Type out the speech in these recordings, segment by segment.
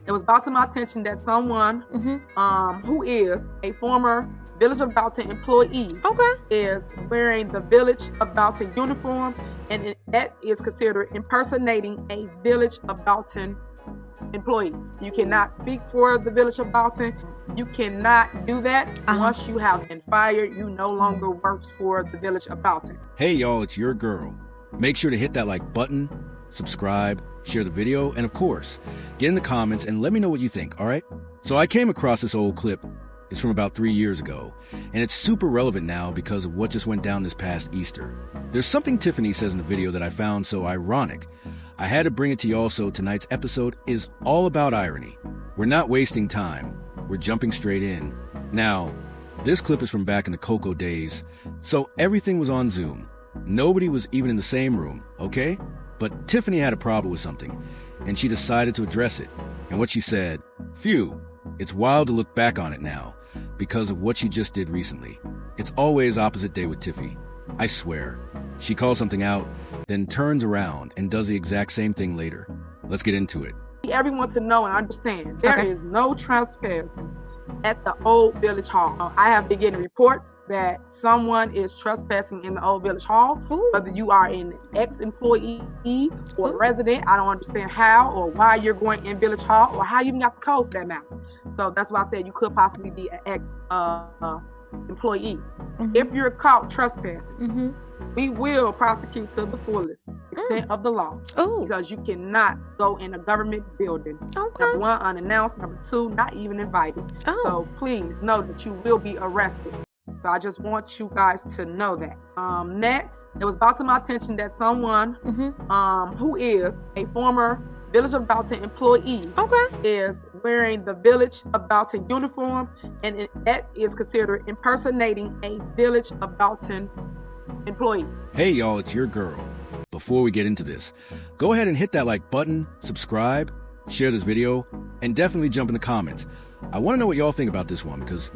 It was brought to my attention that someone who is a former Village of Dalton employee is wearing the Village of Dalton uniform, and that is considered impersonating a Village of Dalton employee. You cannot speak for the Village of Dalton. You cannot do that. Once you have been fired, you no longer work for the Village of Dalton. Hey y'all, it's your girl. Make sure to hit that like button, subscribe, share the video, and of course, get in the comments and let me know what you think, alright? So I came across this old clip. It's from about 3 years ago, and it's super relevant now because of what just went down this past Easter. There's something Tiffany says in the video that I found so ironic. I had to bring it to you all, so tonight's episode is all about irony. We're not wasting time. We're jumping straight in. Now, this clip is from back in the Coco days, so everything was on Zoom. Nobody was even in the same room, okay? But Tiffany had a problem with something, and she decided to address it. And what she said, phew, it's wild to look back on it now, because of what she just did recently. It's always opposite day with Tiffy. I swear. She calls something out, then turns around and does the exact same thing later. Let's get into it. Everyone to know and understand, there is no trespassing at the old Village Hall. I have been getting reports that someone is trespassing in the old Village Hall. Whether you are an ex-employee or resident, I don't understand how or why you're going in Village Hall or how you even got the code for that matter. So that's why I said you could possibly be an ex-employee. If you're caught trespassing, we will prosecute to the fullest extent of the law. Because you cannot go in a government building. Number one, unannounced. Number two, not even invited. So please know that you will be arrested. So I just want you guys to know that. Next, it was brought to my attention that someone who is a former Village of Dalton employee is wearing the Village of Dalton uniform, and that is considered impersonating a Village of Dalton employee. Hey y'all, it's your girl. Before we get into this, go ahead and hit that like button, subscribe, share this video, and definitely jump in the comments. I want to know what y'all think about this one because,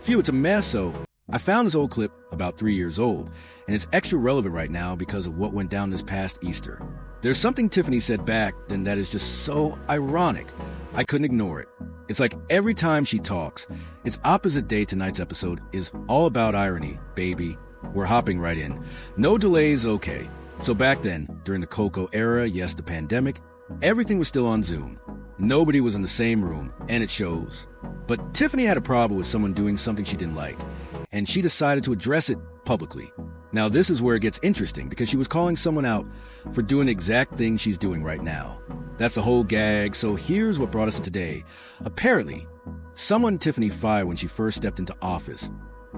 phew, it's a mess. So I found this old clip about 3 years old, and it's extra relevant right now because of what went down this past Easter. There's something Tiffany said back then that is just so ironic. I couldn't ignore it. It's like every time she talks, it's opposite day. Tonight's episode is all about irony, baby. We're hopping right in. No delays, okay. So back then, during the Coco era, yes, the pandemic, everything was still on Zoom. Nobody was in the same room, and it shows. But Tiffany had a problem with someone doing something she didn't like, and she decided to address it publicly. Now this is where it gets interesting, because she was calling someone out for doing the exact thing she's doing right now. That's the whole gag, so here's what brought us to today. Apparently, someone Tiffany fired when she first stepped into office.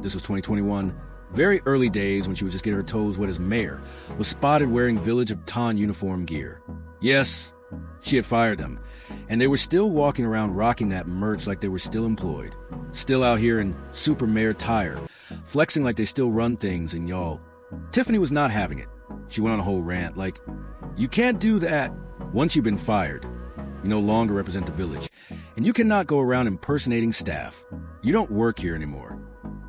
This was 2021. Very early days when she was just getting her toes wet as mayor, was spotted wearing Village of Dalton uniform gear. Yes, she had fired them, and they were still walking around rocking that merch like they were still employed. Still out here in super mayor attire, flexing like they still run things, and y'all, Tiffany was not having it. She went on a whole rant like, you can't do that. Once you've been fired, you no longer represent the village, and you cannot go around impersonating staff. You don't work here anymore.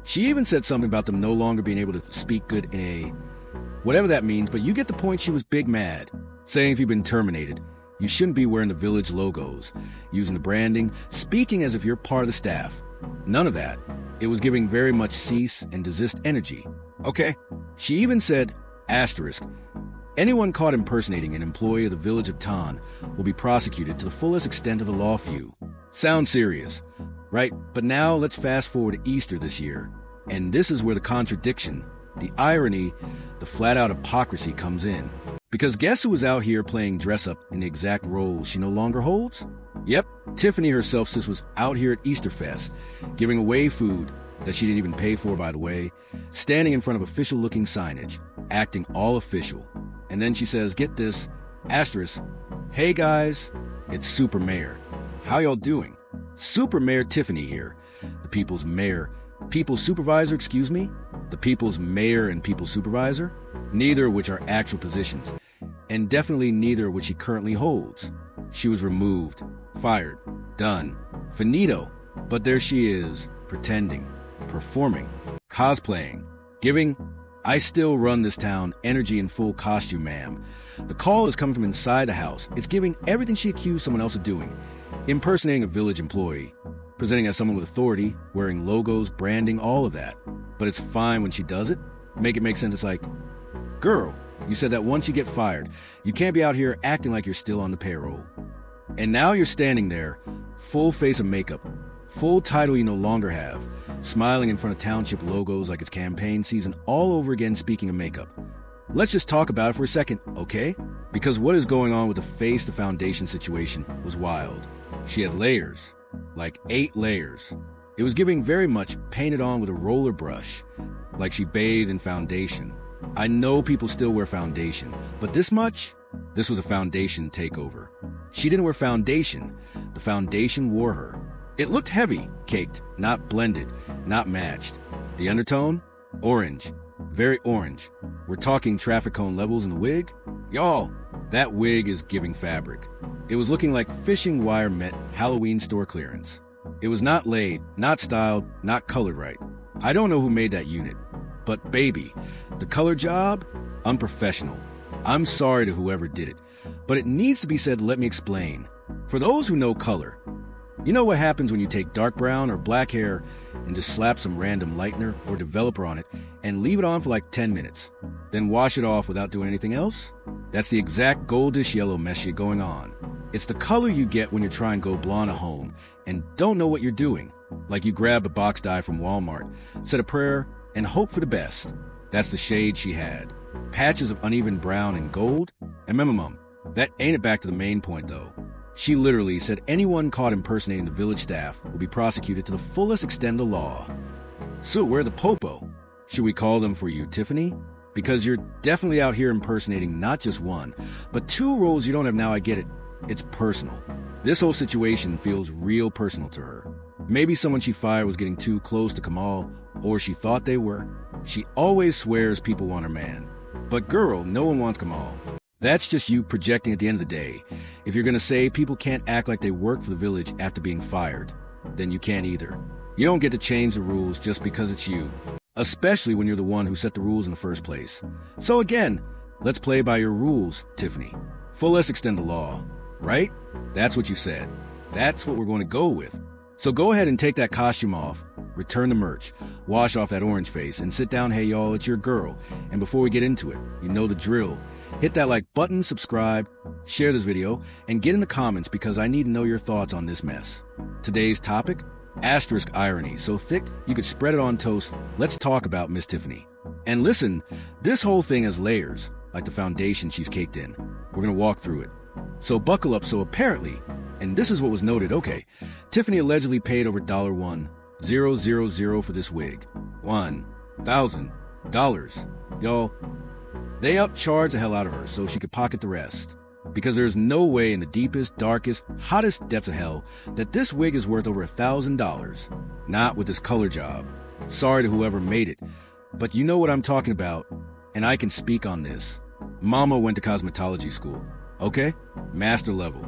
She even said something about them no longer being able to speak good in a... whatever that means, but you get the point. She was big mad, saying if you've been terminated, you shouldn't be wearing the village logos, using the branding, speaking as if you're part of the staff. None of that. It was giving very much cease and desist energy. Okay? She even said, asterisk, anyone caught impersonating an employee of the Village of Dalton will be prosecuted to the fullest extent of the law. Few. Sounds serious, right? But now let's fast forward to Easter this year. And this is where the contradiction, the irony, the flat-out hypocrisy comes in. Because guess who was out here playing dress-up in the exact role she no longer holds? Yep, Tiffany herself sis was out here at Easterfest, giving away food that she didn't even pay for, by the way, standing in front of official-looking signage, acting all official. And then she says, get this, asterisk, hey guys, it's Super Mayor. How y'all doing? Super Mayor Tiffany here, the people's mayor. People's supervisor, excuse me? The people's mayor and people's supervisor? Neither of which are actual positions, and definitely neither of which she currently holds. She was removed, fired, done, finito. But there she is, pretending, performing, cosplaying, giving, I still run this town energy in full costume, ma'am. The call is coming from inside the house. It's giving everything she accused someone else of doing. Impersonating a village employee, presenting as someone with authority, wearing logos, branding, all of that. But it's fine when she does it. Make it make sense. It's like, girl, you said that once you get fired, you can't be out here acting like you're still on the payroll. And now you're standing there, full face of makeup, full title you no longer have, smiling in front of township logos like it's campaign season all over again. Speaking of makeup, let's just talk about it for a second, okay? Because what is going on with the face to foundation situation was wild. She had layers, like 8 layers. It was giving very much painted on with a roller brush, like she bathed in foundation. I know people still wear foundation, but this much? This was a foundation takeover. She didn't wear foundation. The foundation wore her. It looked heavy, caked, not blended, not matched. The undertone? Orange. Very orange. We're talking traffic cone levels in the wig? Y'all, that wig is giving fabric. It was looking like fishing wire met Halloween store clearance. It was not laid, not styled, not colored right. I don't know who made that unit, but baby, the color job? Unprofessional. I'm sorry to whoever did it, but it needs to be said. Let me explain. For those who know color, you know what happens when you take dark brown or black hair and just slap some random lightener or developer on it and leave it on for like 10 minutes, then wash it off without doing anything else? That's the exact goldish yellow mess shit going on. It's the color you get when you're trying to go blonde at home and don't know what you're doing. Like you grab a box dye from Walmart, said a prayer, and hope for the best. That's the shade she had. Patches of uneven brown and gold. And mum, that ain't it back to the main point though. She literally said anyone caught impersonating the village staff will be prosecuted to the fullest extent of the law. So where the popo? Should we call them for you, Tiffany? Because you're definitely out here impersonating not just one, but 2 roles you don't have now. I get it. It's personal. This whole situation feels real personal to her. Maybe someone she fired was getting too close to Kamal, or she thought they were. She always swears people want her man. But girl, no one wants Kamal. That's just you projecting at the end of the day. If you're gonna say people can't act like they work for the village after being fired, then you can't either. You don't get to change the rules just because it's you, especially when you're the one who set the rules in the first place. So again, let's play by your rules, Tiffany. Fullest extent the law, right? That's what you said. That's what we're going to go with. So go ahead and take that costume off, return the merch, wash off that orange face, and sit down. Hey y'all, it's your girl. And before we get into it, you know the drill. Hit that like button, subscribe, share this video, and get in the comments because I need to know your thoughts on this mess. Today's topic, asterisk irony, so thick you could spread it on toast. Let's talk about Miss Tiffany. And listen, this whole thing has layers, like the foundation she's caked in. We're gonna walk through it. So buckle up. So apparently, and this is what was noted, okay, Tiffany allegedly paid over $1,000 for this wig. $1,000. Y'all, they upcharged the hell out of her so she could pocket the rest. Because there's no way in the deepest, darkest, hottest depths of hell that this wig is worth over $1,000. Not with this color job. Sorry to whoever made it, but you know what I'm talking about, and I can speak on this. Mama went to cosmetology school, okay? Master level.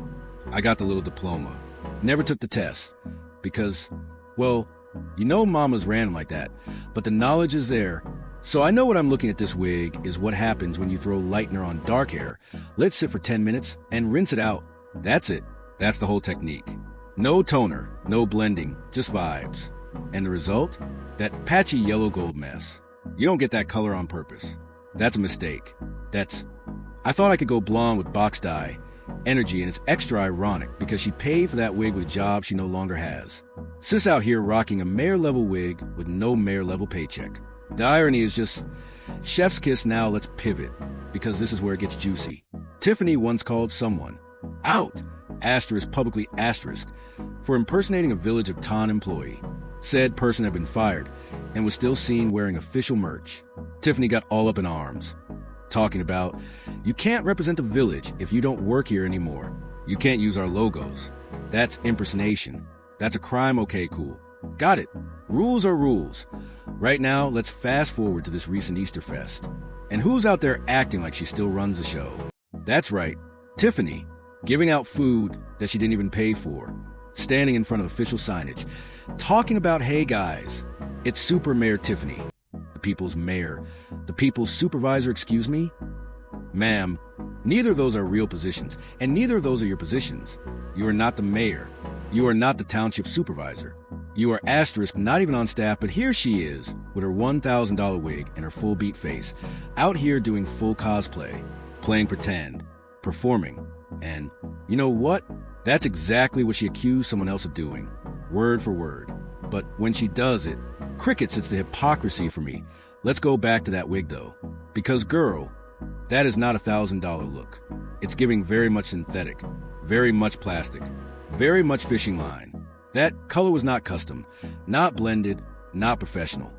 I got the little diploma. Never took the test because, well, you know mama's random like that, but the knowledge is there. So I know what I'm looking at. This wig is what happens when you throw lightener on dark hair, let it sit for 10 minutes, and rinse it out. That's it. That's the whole technique. No toner, no blending, just vibes. And the result? That patchy yellow gold mess. You don't get that color on purpose. That's a mistake. I thought I could go blonde with box dye, energy, and it's extra ironic because she paid for that wig with a job she no longer has. Sis out here rocking a mayor-level wig with no mayor-level paycheck. The irony is just, chef's kiss. Now let's pivot, because this is where it gets juicy. Tiffany once called someone out, asterisk publicly asterisk, for impersonating a Village of Ton employee. Said person had been fired and was still seen wearing official merch. Tiffany got all up in arms, talking about, you can't represent the village if you don't work here anymore. You can't use our logos. That's impersonation. That's a crime. Okay, cool. Got it. Rules are rules. Right now, let's fast forward to this recent Easter fest. And who's out there acting like she still runs the show? That's right, Tiffany, giving out food that she didn't even pay for, standing in front of official signage, talking about, hey guys, it's Super Mayor Tiffany, the people's mayor, the people's supervisor, excuse me? Ma'am, neither of those are real positions, and neither of those are your positions. You are not the mayor. You are not the township supervisor. You are asterisk not even on staff, but here she is, with her $1,000 wig and her full beat face, out here doing full cosplay, playing pretend, performing. And you know what? That's exactly what she accused someone else of doing, word for word. But when she does it, crickets, it's the hypocrisy for me. Let's go back to that wig though. Because girl, that is not $1,000 look. It's giving very much synthetic, very much plastic, very much fishing line. That color was not custom, not blended, not professional.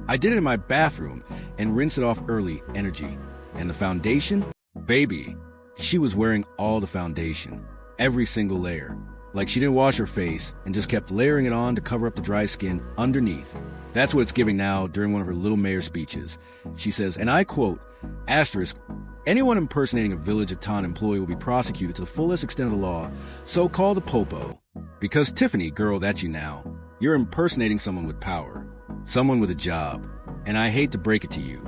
I did it in my bathroom and rinsed it off early, energy. And the foundation? Baby, she was wearing all the foundation, every single layer. Like she didn't wash her face and just kept layering it on to cover up the dry skin underneath. That's what it's giving now during one of her little mayor speeches. She says, and I quote, asterisk, anyone impersonating a Village of Town employee will be prosecuted to the fullest extent of the law, so call the popo. Because Tiffany, girl, that's you now. You're impersonating someone with power, someone with a job. And I hate to break it to you,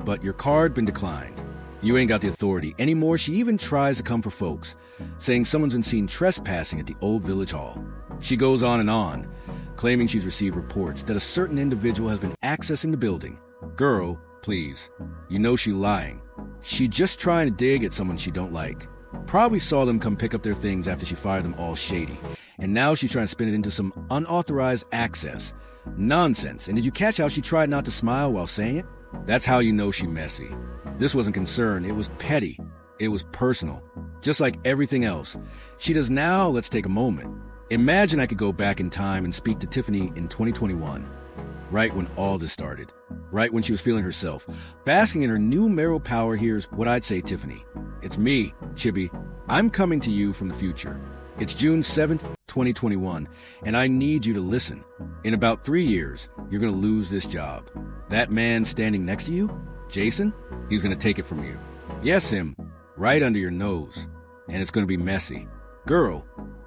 but your card been declined. You ain't got the authority anymore. She even tries to come for folks, saying someone's been seen trespassing at the old village hall. She goes on, claiming she's received reports that a certain individual has been accessing the building. Girl, please, you know she lying. She just trying to dig at someone she don't like. Probably saw them come pick up their things after she fired them all shady. And now she's trying to spin it into some unauthorized access. Nonsense. And did you catch how she tried not to smile while saying it? That's how you know she messy. This wasn't concern, it was petty. It was personal. Just like everything else. She does now, let's take a moment. Imagine I could go back in time and speak to Tiffany in 2021. Right when all this started. Right when she was feeling herself. Basking in her new mayoral power, here's what I'd say, Tiffany. It's me, Chibi. I'm coming to you from the future. It's June 7th, 2021, and I need you to listen. In about 3 years, you're going to lose this job. That man standing next to you, Jason, he's going to take it from you. Yes, him, right under your nose. And it's going to be messy. Girl,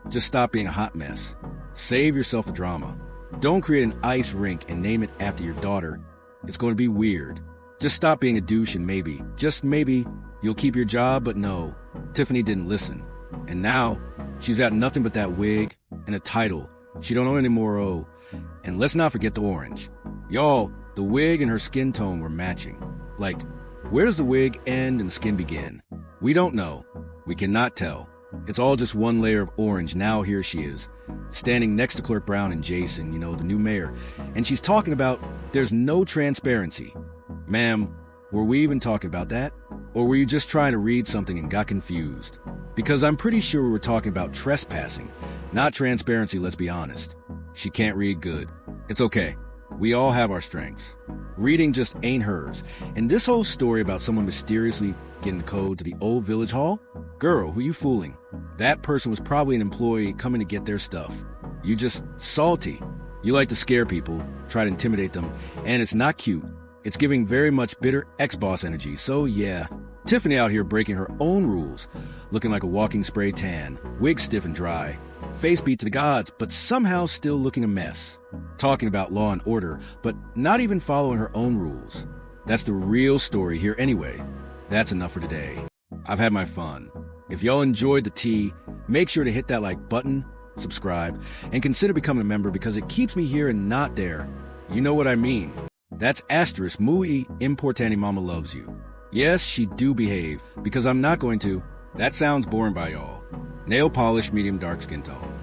just stop being a hot mess. Save yourself the drama. Don't create an ice rink and name it after your daughter. It's going to be weird. Just stop being a douche and maybe, just maybe, you'll keep your job, but no, Tiffany didn't listen. And now, she's got nothing but that wig and a title she don't own anymore, And let's not forget the orange. Y'all, the wig and her skin tone were matching. Like, where does the wig end and the skin begin? We don't know. We cannot tell. It's all just one layer of orange. Now here she is, standing next to Clerk Brown and Jason, the new mayor. And she's talking about there's no transparency. Ma'am, were we even talking about that? Or were you just trying to read something and got confused? Because I'm pretty sure we were talking about trespassing, not transparency, let's be honest. She can't read good. It's okay. We all have our strengths. Reading just ain't hers. And this whole story about someone mysteriously getting the code to the old village hall? Girl, who you fooling? That person was probably an employee coming to get their stuff. You just salty. You like to scare people, try to intimidate them, and it's not cute. It's giving very much bitter ex-boss energy, so yeah. Tiffany out here breaking her own rules, looking like a walking spray tan, wig stiff and dry, face beat to the gods, but somehow still looking a mess. Talking about law and order, but not even following her own rules. That's the real story here anyway. That's enough for today. I've had my fun. If y'all enjoyed the tea, make sure to hit that like button, subscribe, and consider becoming a member because it keeps me here and not there. You know what I mean. That's asterisk muy importante mama loves you. Yes, she do behave, because I'm not going to. That sounds boring by y'all. Nail polish, medium dark skin tone.